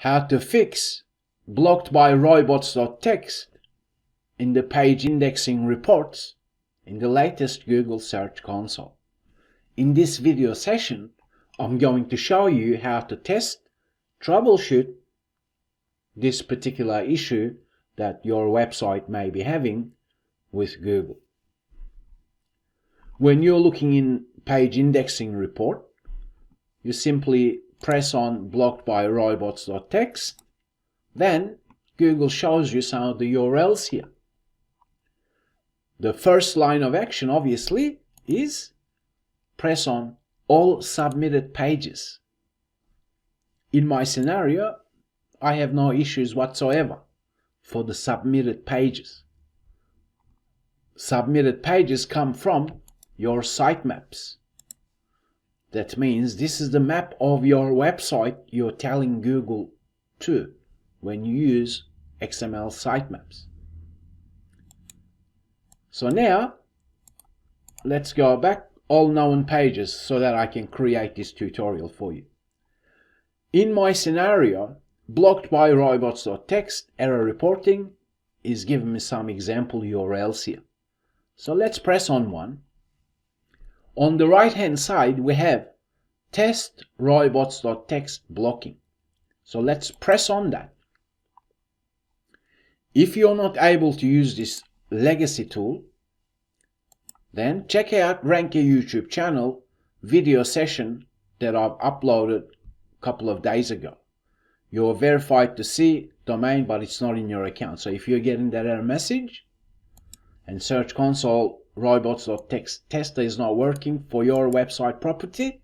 how to fix blocked by Robots.txt in the page indexing reports in the latest Google Search Console. In this video session, I'm going to show you how to test, troubleshoot this particular issue that your website may be having with Google. When you're looking in page indexing report, you simply press on blocked by Robots.txt. Then Google shows you some of the URLs here. The first line of action obviously is press on all submitted pages. In my scenario, I have no issues whatsoever for the submitted pages. Submitted pages come from your sitemaps. That means this is the map of your website you're telling Google to when you use XML sitemaps. So now, let's go back all known pages so that I can create this tutorial for you. In my scenario, blocked by Robots.txt error reporting is giving me some example URLs here. So let's press on one. On the right hand side we have test Robots.txt blocking. So let's press on that. If you're not able to use this legacy tool, then check out RankYa YouTube channel video session that I've uploaded a couple of days ago. You're verified to see domain, but it's not in your account. So if you're getting that error message and Search Console Robots.txt tester is not working for your website property,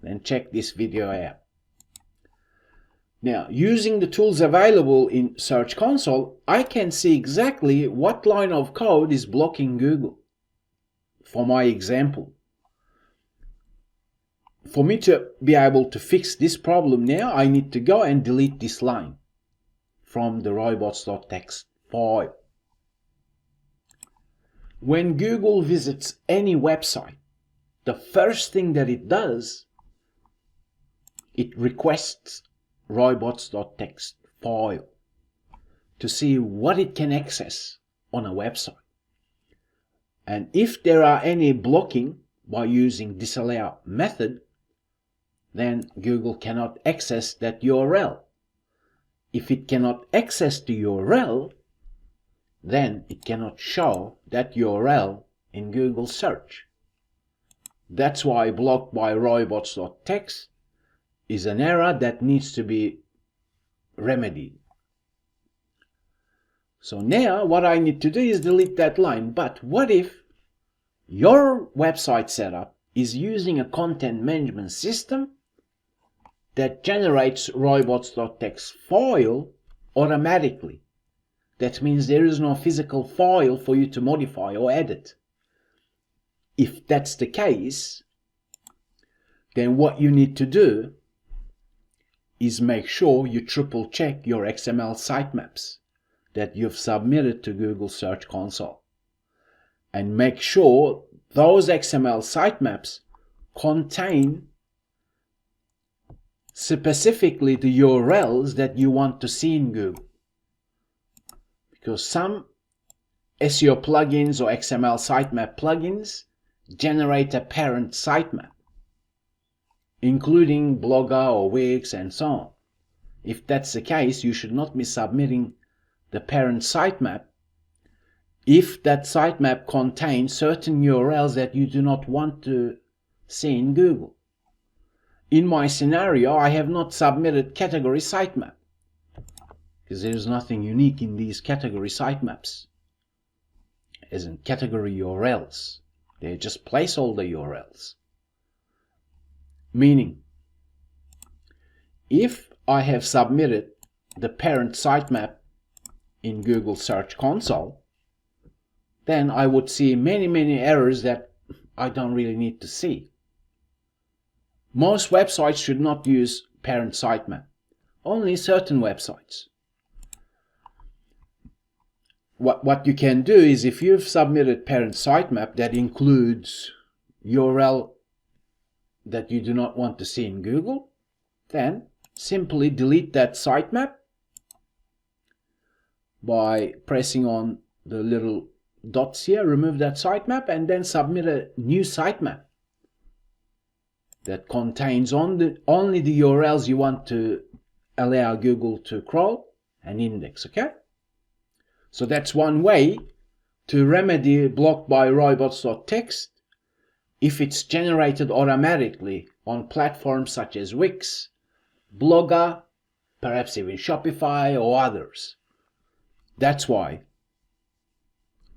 then check this video out. Now, using the tools available in Search Console, I can see exactly what line of code is blocking Google. For my example, for me to be able to fix this problem now, I need to go and delete this line from the Robots.txt file. When Google visits any website, the first thing that it does, it requests Robots.txt file to see what it can access on a website. And if there are any blocking by using disallow method, then Google cannot access that URL. If it cannot access the URL, then it cannot show that URL in Google search. That's why blocked by Robots.txt is an error that needs to be remedied. So now what I need to do is delete that line. But what if your website setup is using a content management system that generates Robots.txt file automatically? That means there is no physical file for you to modify or edit. If that's the case, then what you need to do is make sure you triple check your XML sitemaps that you've submitted to Google Search Console. And make sure those XML sitemaps contain specifically the URLs that you want to see in Google. Because some SEO plugins or XML sitemap plugins generate a parent sitemap, including Blogger or Wix and so on. If that's the case, you should not be submitting the parent sitemap if that sitemap contains certain URLs that you do not want to see in Google. In my scenario, I have not submitted category sitemap because there is nothing unique in these category sitemaps as in category URLs. They're just placeholder URLs. Meaning, if I have submitted the parent sitemap in Google Search Console, then I would see many errors that I don't really need to see. Most websites should not use parent sitemap, only certain websites. What you can do is, if you've submitted parent sitemap that includes URL that you do not want to see in Google, then simply delete that sitemap by pressing on the little dots here, remove that sitemap, and then submit a new sitemap that contains only the URLs you want to allow Google to crawl and index, okay? So that's one way to remedy blocked by robots.txt if it's generated automatically on platforms such as Wix, Blogger, perhaps even Shopify or others. That's why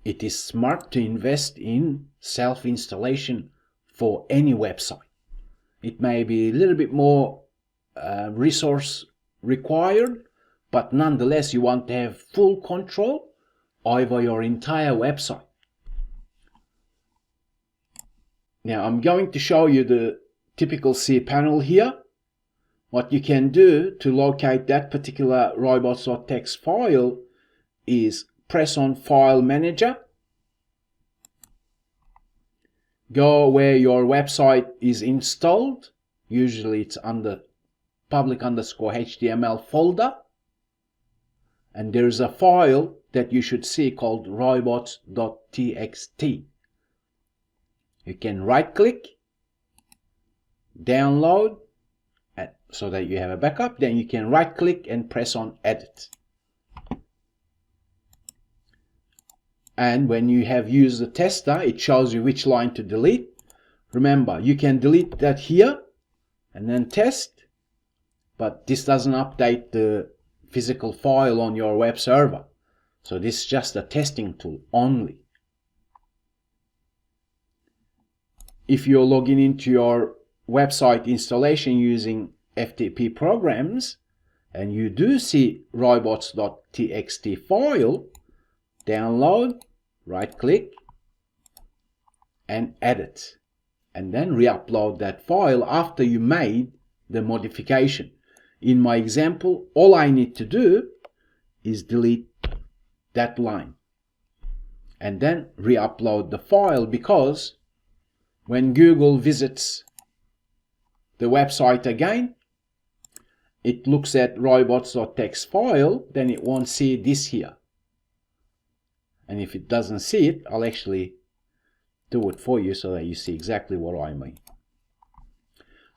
it is smart to invest in self-installation for any website. It may be a little bit more resource required, but nonetheless you want to have full control over your entire website. Now I'm going to show you the typical cPanel here. What you can do to locate that particular robots.txt file is press on File Manager, go where your website is installed, usually it's under public_HTML folder, and there's a file that you should see called Robots.txt. You can right click, download, so that you have a backup, then you can right click and press on Edit. And when you have used the tester, it shows you which line to delete. Remember, you can delete that here and then test, but this doesn't update the physical file on your web server. So this is just a testing tool only. If you're logging into your website installation using FTP programs and you do see robots.txt file, download, right click and edit, and then re-upload that file after you made the modification. In my example, all I need to do is delete that line and then re-upload the file, because when Google visits the website again, it looks at robots.txt file, then it won't see this here. And if it doesn't see it, I'll actually do it for you so that you see exactly what I mean.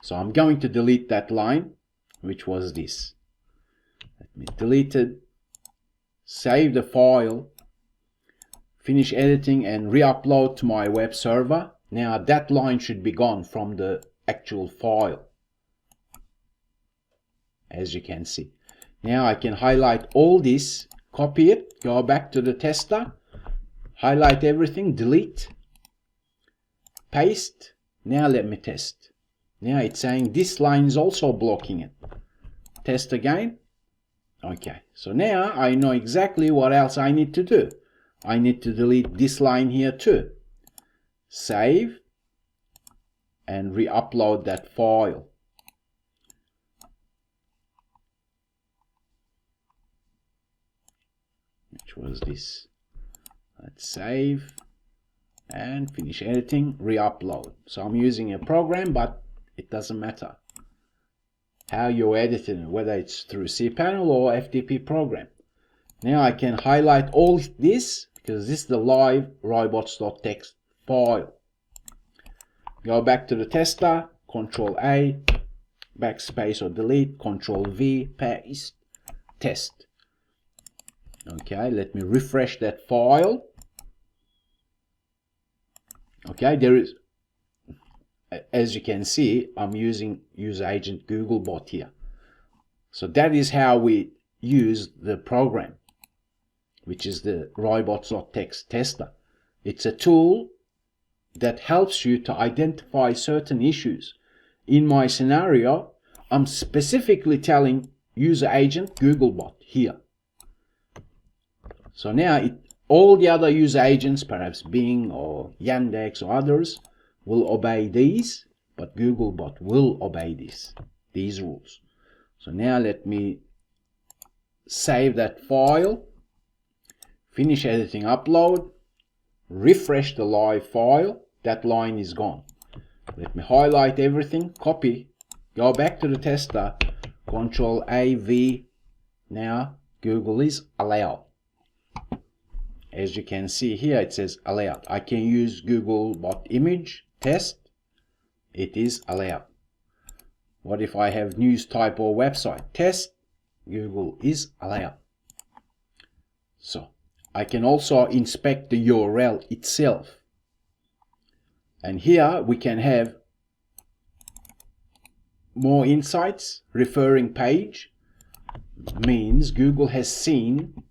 So I'm going to delete that line, which was this. Let me delete it, save the file, finish editing and re-upload to my web server. Now that line should be gone from the actual file, as you can see. Now I can highlight all this, copy it, go back to the tester, highlight everything, delete, paste. Now let me test. Now it's saying this line is also blocking it. Test again. Okay, so now I know exactly what else I need to do. I need to delete this line here too. Save and re-upload that file. Which was this. Let's save and finish editing, re-upload. So I'm using a program, but it doesn't matter how you're editing, whether it's through cPanel or FTP program. Now I can highlight all this because this is the live robots.txt file. Go back to the tester, Control A, backspace or delete, Control V, paste, test. Okay, let me refresh that file. Okay, there is, as you can see, I'm using user agent Googlebot here. So that is how we use the program, which is the robots.txt tester. It's a tool that helps you to identify certain issues. In my scenario, I'm specifically telling user agent Googlebot here. So now all the other user agents, perhaps Bing or Yandex or others, will obey these, but Googlebot will obey these rules. So now let me save that file, finish editing, upload, refresh the live file. That line is gone. Let me highlight everything, copy, go back to the tester, Control A, V. Now Google is allowed. As you can see here, it says allowed. I can use Googlebot image test. It is allowed. What if I have news type or website test? Google is allowed. So I can also inspect the URL itself. And here we can have more insights. Referring page means Google has seen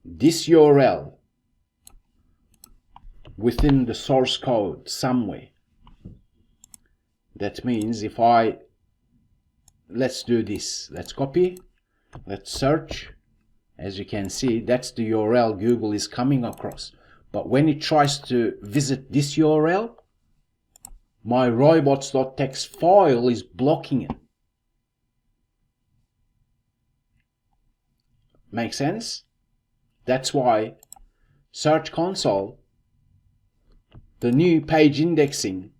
this URL within the source code somewhere. That means if let's do this. Let's copy. Let's search. As you can see, that's the URL Google is coming across. But when it tries to visit this URL, my robots.txt file is blocking it. Make sense? That's why Search Console, the new page indexing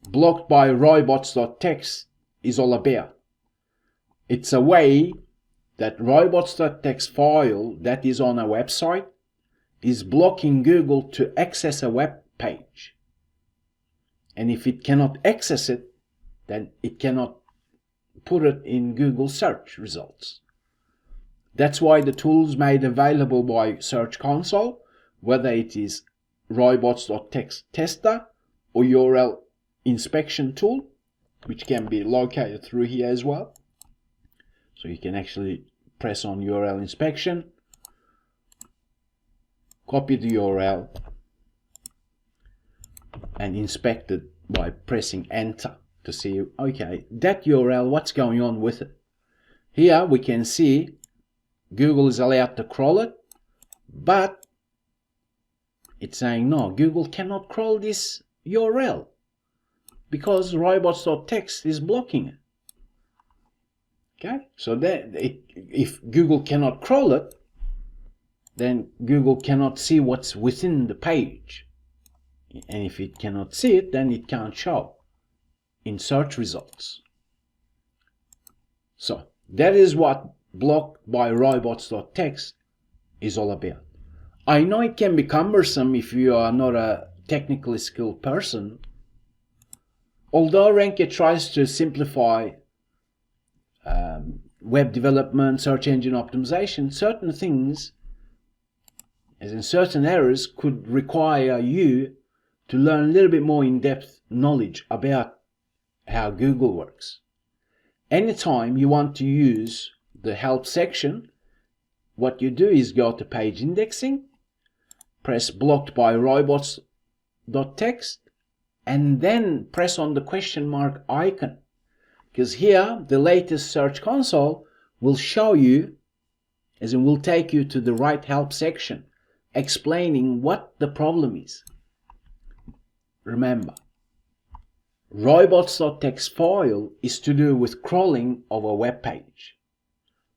blocked by robots.txt is all about. It's a way that robots.txt file that is on a website is blocking Google to access a web page. And if it cannot access it, then it cannot put it in Google search results. That's why the tools made available by Search Console, whether it is robots.txt tester or URL inspection tool, which can be located through here as well. So you can actually press on URL inspection, copy the URL, and inspect it by pressing enter to see, okay, that URL, what's going on with it. Here we can see Google is allowed to crawl it, but it's saying no, Google cannot crawl this URL because robots.txt is blocking it. Okay, so if Google cannot crawl it, then Google cannot see what's within the page. And if it cannot see it, then it can't show in search results. So that is what blocked by robots.txt is all about. I know it can be cumbersome if you are not a technically skilled person. Although RankYa tries to simplify web development, search engine optimization, certain things, as in certain errors, could require you to learn a little bit more in-depth knowledge about how Google works. Anytime you want to use the help section, what you do is go to page indexing, press blocked by robots.txt, and then press on the question mark icon. Because here, the latest Search Console will show you, as in will take you to the right help section, explaining what the problem is. Remember, robots.txt file is to do with crawling of a web page,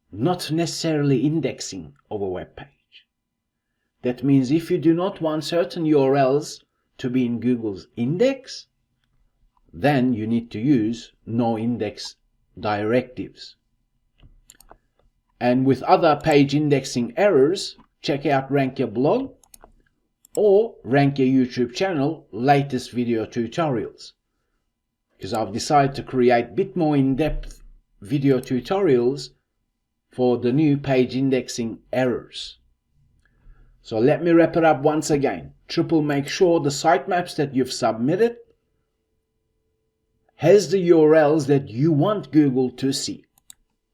not necessarily indexing of a web page. That means if you do not want certain URLs to be in Google's index, then you need to use no index directives. And with other page indexing errors, check out RankYa blog or RankYa YouTube channel latest video tutorials. Because I've decided to create a bit more in-depth video tutorials for the new page indexing errors. So let me wrap it up once again. Make sure the sitemaps that you've submitted has the URLs that you want Google to see,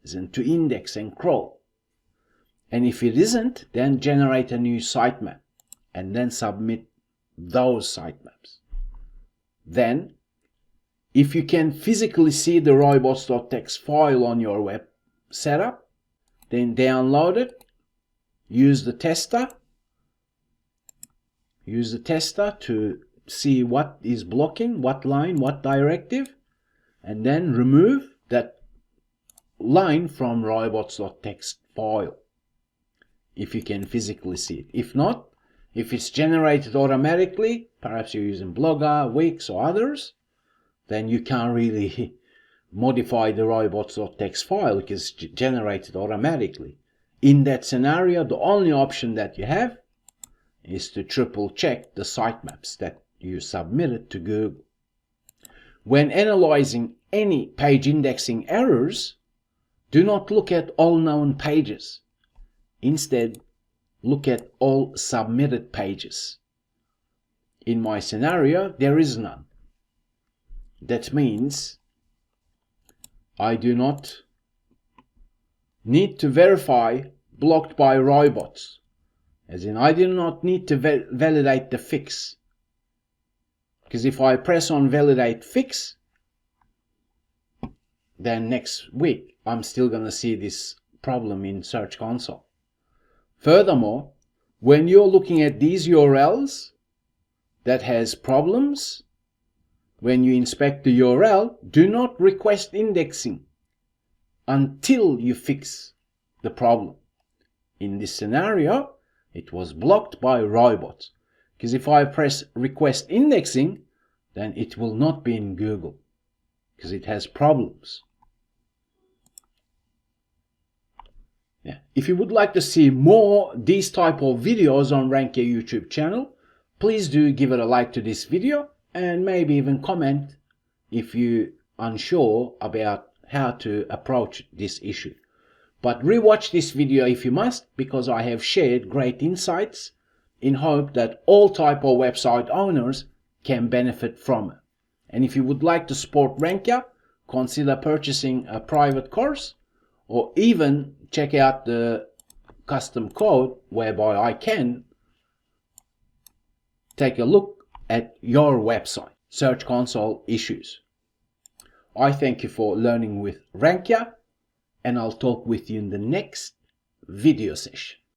as in to index and crawl. And if it isn't, then generate a new sitemap and then submit those sitemaps. Then, if you can physically see the robots.txt file on your web setup, then download it, use the tester to see what is blocking, what line, what directive, and then remove that line from robots.txt file if you can physically see it. If not, if it's generated automatically, perhaps you're using Blogger, Wix or others, then you can't really modify the robots.txt file because it's generated automatically. In that scenario, the only option that you have is to triple check the sitemaps that you submitted to Google. When analyzing any page indexing errors, do not look at all known pages. Instead, look at all submitted pages. In my scenario, there is none. That means I do not need to verify blocked by robots. As in, I do not need to validate the fix. Because if I press on validate fix, then next week I'm still going to see this problem in Search Console. Furthermore, when you're looking at these URLs that has problems, when you inspect the URL, do not request indexing until you fix the problem. In this scenario, it was blocked by robots. Because if I press request indexing, then it will not be in Google because it has problems. Yeah. If you would like to see more these type of videos on RankYa YouTube channel, please do give it a like to this video and maybe even comment if you're unsure about how to approach this issue. But rewatch this video if you must, because I have shared great insights in hope that all type of website owners can benefit from it. And if you would like to support RankYa, consider purchasing a private course or even check out the custom code whereby I can take a look at your website Search Console issues. I thank you for learning with RankYa, and I'll talk with you in the next video session.